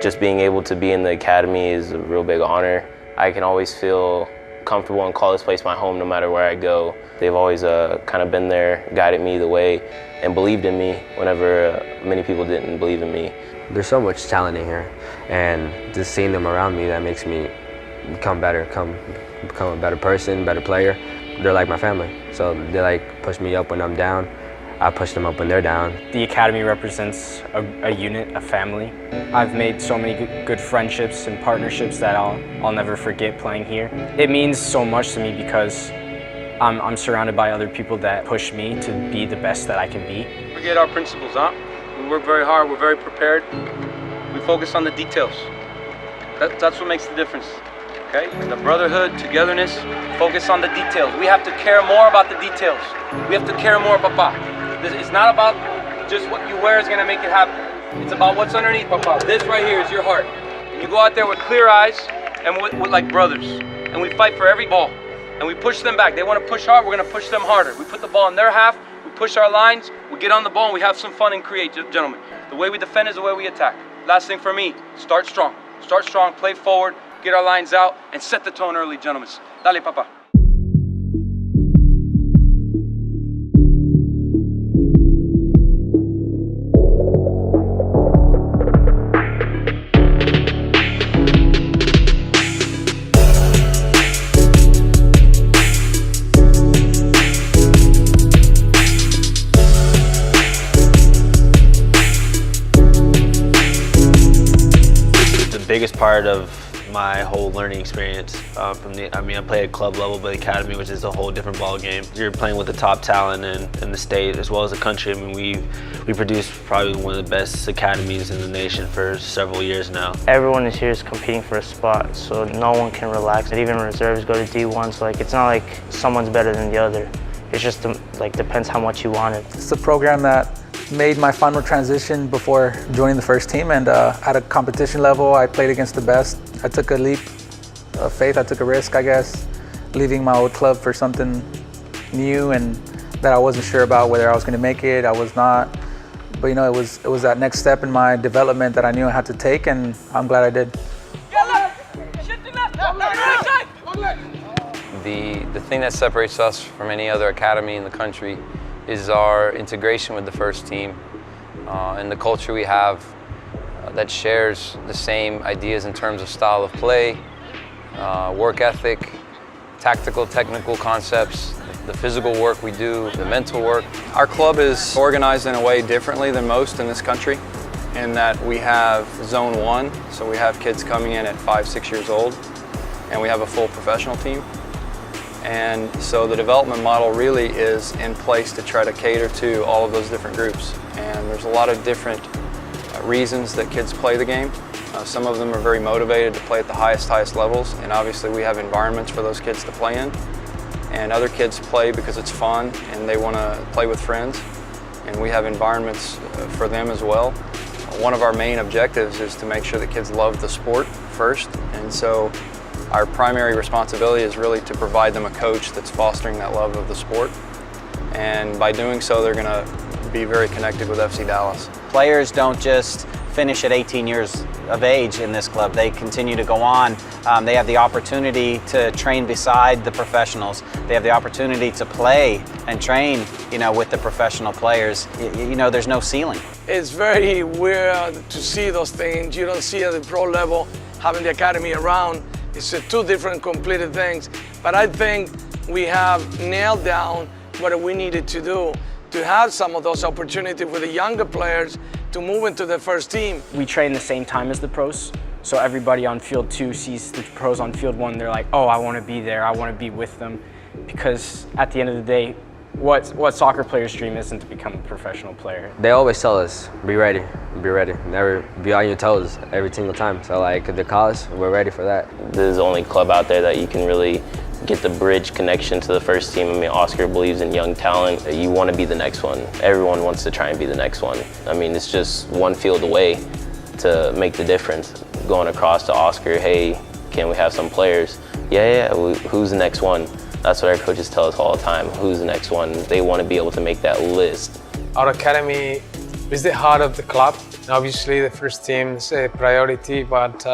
Just being able to be in the academy is a real big honor. I can always feel comfortable and call this place my home no matter where I go. They've always kind of been there, guided me the way, and believed in me whenever many people didn't believe in me. There's so much talent in here, and just seeing them around me, that makes me become better, become a better person, better player. They're like my family, so they like push me up when I'm down. I push them up when they're down. The academy represents a unit, a family. I've made so many good friendships and partnerships that I'll never forget playing here. It means so much to me because I'm surrounded by other people that push me to be the best that I can be. Forget our principles, huh? We work very hard, we're very prepared. We focus on the details. That's what makes the difference, okay? The brotherhood, togetherness, focus on the details. We have to care more about the details. We have to care more, Papa. It's not about just what you wear is gonna make it happen. It's about what's underneath, Papa. This right here is your heart. And you go out there with clear eyes and with like brothers. And we fight for every ball. And we push them back. They wanna push hard, we're gonna push them harder. We put the ball in their half, we push our lines, we get on the ball and we have some fun and create, gentlemen. The way we defend is the way we attack. Last thing for me, start strong. Start strong, play forward, get our lines out, and set the tone early, gentlemen. Dale, Papa. The biggest part of my whole learning experience I play at club level, but the academy, which is a whole different ball game. You're playing with the top talent in the state as well as the country. I mean, we produced probably one of the best academies in the nation for several years now. Everyone is here is competing for a spot, so no one can relax. And even reserves go to D1, so it's not like someone's better than the other. It's just depends how much you want it. It's a program that made my final transition before joining the first team, and at a competition level I played against the best. I took a leap of faith, I took a risk, I guess, leaving my old club for something new and that I wasn't sure about whether I was going to make it. I was not, but it was that next step in my development that I knew I had to take, and I'm glad I did. The thing that separates us from any other academy in the country is our integration with the first team and the culture we have that shares the same ideas in terms of style of play, work ethic, tactical, technical concepts, the physical work we do, the mental work. Our club is organized in a way differently than most in this country, in that we have Zone 1, so we have kids coming in at 5, 6 years old, and we have a full professional team. And so the development model really is in place to try to cater to all of those different groups. And there's a lot of different reasons that kids play the game. Some of them are very motivated to play at the highest levels, and obviously we have environments for those kids to play in. And other kids play because it's fun and they want to play with friends, and we have environments for them as well. One of our main objectives is to make sure that kids love the sport first, and so our primary responsibility is really to provide them a coach that's fostering that love of the sport. And by doing so, they're going to be very connected with FC Dallas. Players don't just finish at 18 years of age in this club. They continue to go on. They have the opportunity to train beside the professionals. They have the opportunity to play and train, with the professional players. There's no ceiling. It's very weird to see those things. You don't see at the pro level, having the academy around. It's two different completed things, but I think we have nailed down what we needed to do to have some of those opportunities with the younger players to move into the first team. We train the same time as the pros, so everybody on field 2 sees the pros on field 1. They're like, oh, I want to be there, I want to be with them, because at the end of the day, what soccer players' dream isn't to become a professional player. They always tell us, be ready, never be on your toes every single time. So if they call us, we're ready for that. This is the only club out there that you can really get the bridge connection to the first team. I mean, Oscar believes in young talent. You want to be the next one. Everyone wants to try and be the next one. I mean, it's just one field away to make the difference. Going across to Oscar, hey, can we have some players? Yeah, who's the next one? That's what our coaches tell us all the time. Who's the next one? They want to be able to make that list. Our academy It's the heart of the club. Obviously, the first team is a priority, but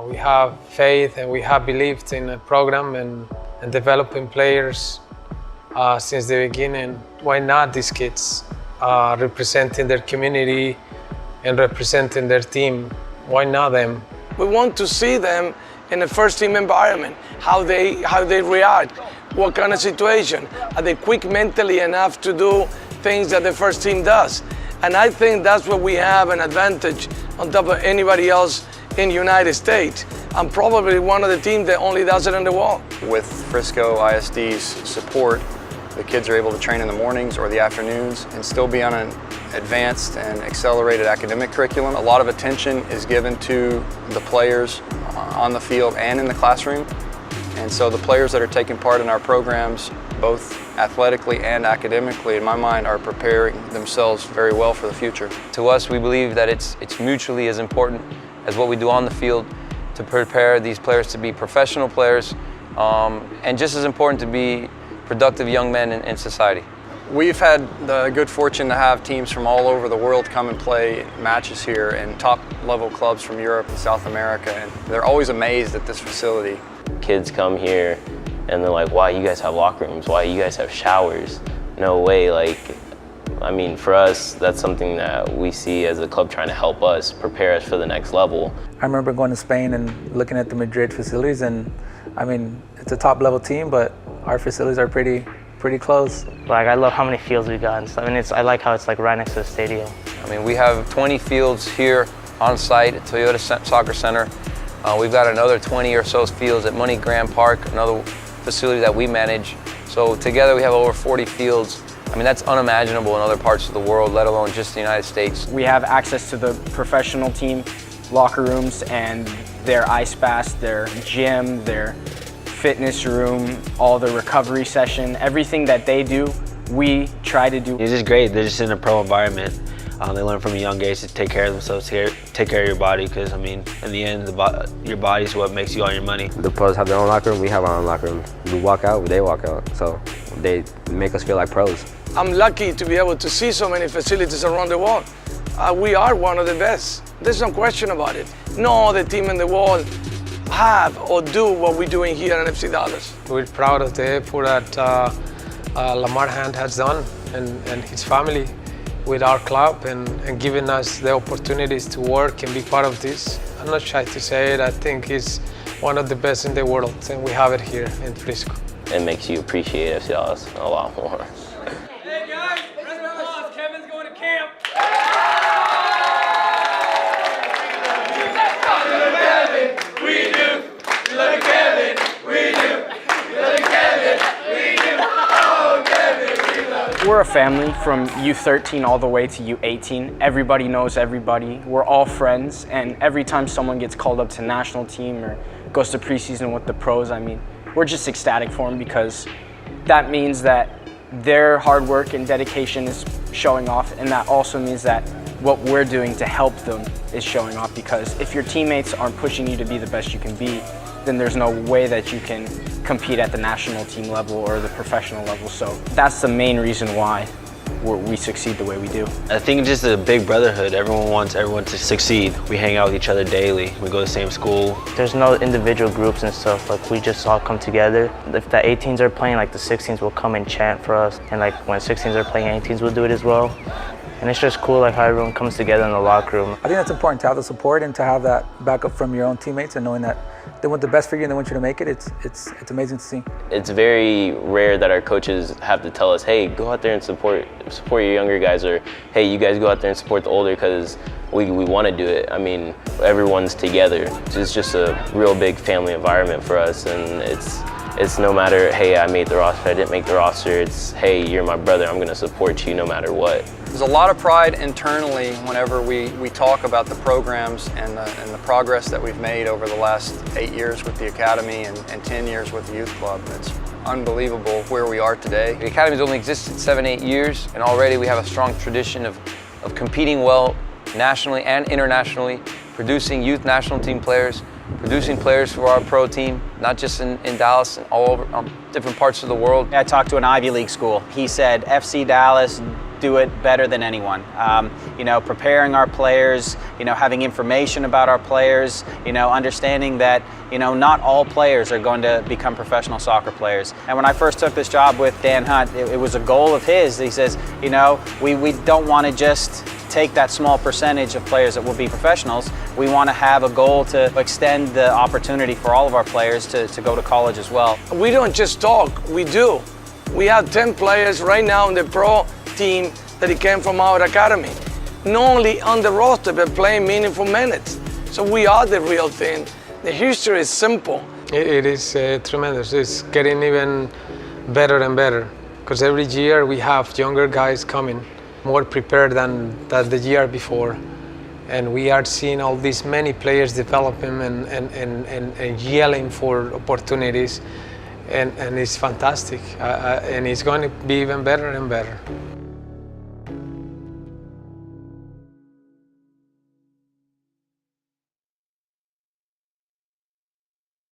we have faith and we have believed in the program and developing players since the beginning. Why not these kids representing their community and representing their team? Why not them? We want to see them in a first team environment, how they react, what kind of situation. Are they quick mentally enough to do things that the first team does? And I think that's where we have an advantage on top of anybody else in the United States. I'm probably one of the teams that only does it in the world. With Frisco ISD's support, the kids are able to train in the mornings or the afternoons and still be on an advanced and accelerated academic curriculum. A lot of attention is given to the players on the field and in the classroom. And so the players that are taking part in our programs, both athletically and academically, in my mind, are preparing themselves very well for the future. To us, we believe that it's mutually as important as what we do on the field to prepare these players to be professional players, and just as important to be productive young men in society. We've had the good fortune to have teams from all over the world come and play matches here, and top-level clubs from Europe and South America, and they're always amazed at this facility. Kids come here and they're like, why you guys have locker rooms? Why you guys have showers? No way, I mean, for us, that's something that we see as a club trying to help us, prepare us for the next level. I remember going to Spain and looking at the Madrid facilities, and I mean, it's a top level team, but our facilities are pretty close. Like, I love how many fields we got and stuff. I mean, I like how it's like right next to the stadium. I mean, we have 20 fields here on site at Toyota Soccer Center. We've got another 20 or so fields at MoneyGram Park, another facility that we manage. So together we have over 40 fields. I mean, that's unimaginable in other parts of the world, let alone just the United States. We have access to the professional team locker rooms and their ice baths, their gym, their fitness room, all the recovery session, everything that they do, we try to do. It's just great. They're just in a pro environment. They learn from a young age to take care of themselves, take care of your body, because I mean, in the end, your body's what makes you all your money. The pros have their own locker room, we have our own locker room. We walk out, they walk out, so they make us feel like pros. I'm lucky to be able to see so many facilities around the world. We are one of the best. There's no question about it. No other team in the world have or do what we're doing here at FC Dallas. We're proud of the effort that Lamar Hunt has done and his family with our club and giving us the opportunities to work and be part of this. I'm not shy to say it, I think he's one of the best in the world, and we have it here in Frisco. It makes you appreciate FC Dallas a lot more. Hey guys, round of applause. Kevin's going to camp. We do. We love you, Kevin. We do. We love you, Kevin. We do. Oh, Kevin, we love you. We're a family from U13 all the way to U18. Everybody knows everybody. We're all friends, and every time someone gets called up to national team or goes to preseason with the pros, I mean, we're just ecstatic for them, because that means that their hard work and dedication is showing off, and that also means that what we're doing to help them is showing off, because if your teammates aren't pushing you to be the best you can be, then there's no way that you can compete at the national team level or the professional level. So that's the main reason why we succeed the way we do. I think just a big brotherhood. Everyone wants everyone to succeed. We hang out with each other daily. We go to the same school. There's no individual groups and stuff. Like, we just all come together. If the 18s are playing, like, the 16s will come and chant for us. And like, when 16s are playing, 18s will do it as well. And it's just cool, like, how everyone comes together in the locker room. I think that's important, to have the support and to have that backup from your own teammates, and knowing that they want the best for you and they want you to make it. It's amazing to see. It's very rare that our coaches have to tell us, hey, go out there and support your younger guys, or hey, you guys go out there and support the older, because we want to do it. I mean, everyone's together. It's just a real big family environment for us, and it's no matter, hey, I made the roster, I didn't make the roster. It's, hey, you're my brother, I'm gonna support you no matter what. There's a lot of pride internally whenever we talk about the programs and the progress that we've made over the last 8 years with the Academy and 10 years with the Youth Club. It's unbelievable where we are today. The Academy's only existed 7-8 years, and already we have a strong tradition of competing well nationally and internationally, producing youth national team players, producing players for our pro team, not just in Dallas, and all over different parts of the world. I talked to an Ivy League school. He said FC Dallas do it better than anyone. You know, preparing our players, you know, having information about our players, you know, understanding that, you know, not all players are going to become professional soccer players. And when I first took this job with Dan Hunt, it was a goal of his. He says, you know, we don't want to just take that small percentage of players that will be professionals. We want to have a goal to extend the opportunity for all of our players to go to college as well. We don't just talk, we do. We have 10 players right now in the pro team that came from our academy. Not only on the roster, but playing meaningful minutes. So we are the real thing. The history is simple. It is tremendous. It's getting even better and better, because every year we have younger guys coming, more prepared than the year before. And we are seeing all these many players developing and yelling for opportunities. And it's fantastic. And it's going to be even better and better.